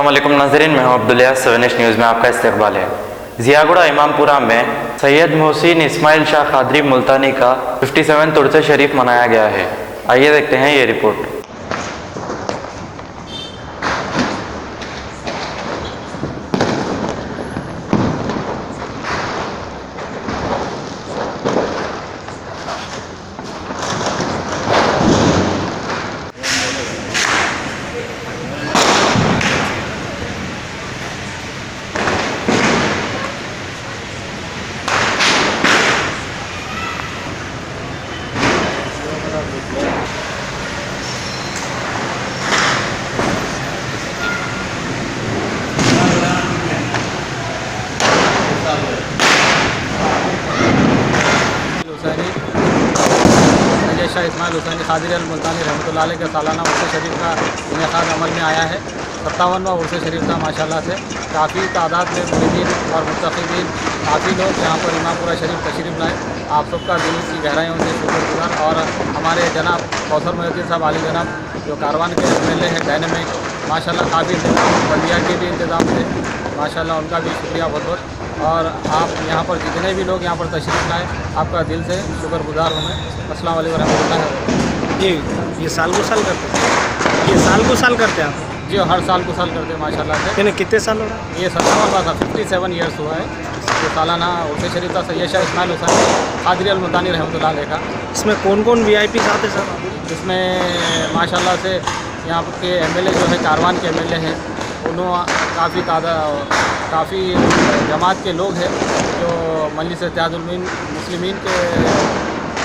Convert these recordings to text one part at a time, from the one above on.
अस्सलाम वालेकुम नाज़रीन, मैं हूं अब्दुल्ला। 7H न्यूज़ में आपका इस्तकबाल है। ज़ियागुड़ा इमामपुरा में सैयद मोहसिन इस्माइल शाह क़ादरी मुल्तानी का 57 तुरसे शरीफ मनाया गया है। आइए देखते हैं ये रिपोर्ट। शाह इस्माइल हुसैन क़ादरी मुल्तानी रहमतुल्लाह अलैह के सालाना उर्स शरीफ का इनेकाद अमल में आया है। 57वां उर्स शरीफ था। माशाल्लाह से काफ़ी तादाद में मुरीदीन और मुत्तक़ीन काफ़ी लोग यहाँ पर इमामपुरा शरीफ तशरीफ़ लाए। आप सबका दिल की गहराइयों से शुक्रगुजार। और हमारे जनाब कौसर मोहद्दीन साहब आली जनाब जो कारवान के MLA हैं डायनेमिक, माशाल्लाह काफ़ी इंतज़ाम, बल्दिया के भी इंतज़ाम थे माशाल्लाह, उनका भी शुक्रिया बहुत बहुत। और आप यहाँ पर जितने भी लोग यहाँ पर तशरीफ़ लाए, आपका दिल से शुक्रगुजार हूँ मैं। अस्सलाम वालेकुम रहमतुल्लाह। जी, ये साल को साल करते हैं? ये साल को साल करते हैं आप? जी, हर साल को साल करते हैं माशाल्लाह से। यानी कितने साल हो रहा है? ये 57वां था, 57 ईयर्स हुआ है। तो सालाना उर्स शरीफ था सैयद शाह इस्माइल हुसैन क़ादरी मुल्तानी रहमतुल्लाह अलैह का। इसमें कौन कौन VIP आते सर? इसमें माशाल्लाह से यहाँ के MLA जो है कारवान के MLA हैं, उन्होंने काफ़ी जमात के लोग हैं जो मजलिस इत्तेहादुल मुस्लिमीन के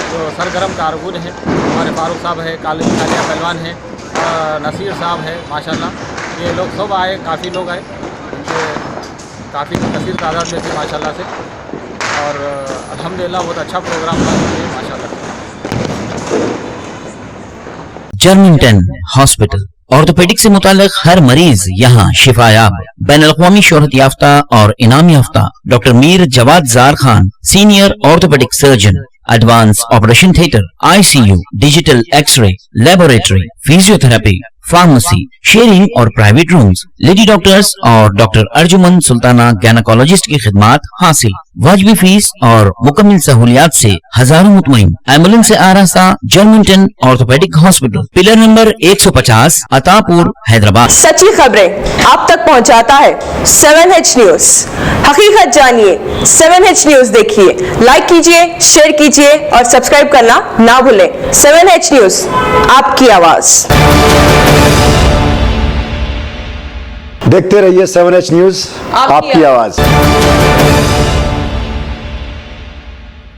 जो सरगर्म कारकुन हैं। हमारे फारूक साहब है, कालिया पहलवान है, नसीर साहब है माशाल्लाह। ये लोग सब आए, काफ़ी लोग आए, काफ़ी कसीर तादाद में थे माशाल्लाह से। और अल्हम्दुलिल्लाह बहुत अच्छा प्रोग्राम था माशाल्लाह। जर्मिंगटन हॉस्पिटल ऑर्थोपेडिक से मुताल्लिक हर मरीज यहाँ शिफायाब। बैनुल-अक़वामी शोहरत याफ्ता और इनाम याफ्ता doctor Mir Jawad Jar Khan, senior orthopaedic surgeon, advance operation theatre, ICU, digital x ray, laboratory, physiotherapy, pharmacy, sharing और प्राइवेट रूम्स, लेडी डॉक्टर्स और डॉक्टर अर्जुमन सुल्ताना गैनकोलॉजिस्ट की खिदमात हासिल। वाजिबी फीस और मुकम्मल सहूलियात से हजारों मुतमईन। एम्बुलेंस से आरास्ता Germington orthopaedic hospital, pillar number 150, Attapur, Hyderabad. सच्ची खबरें आप तक पहुंचाता है 7H न्यूज। हकीकत जानिए, 7H न्यूज देखिए, लाइक कीजिए, शेयर कीजिए और सब्सक्राइब करना ना भूलें। 7H न्यूज, आपकी आवाज। देखते रहिए 7H न्यूज, आपकी आवाज।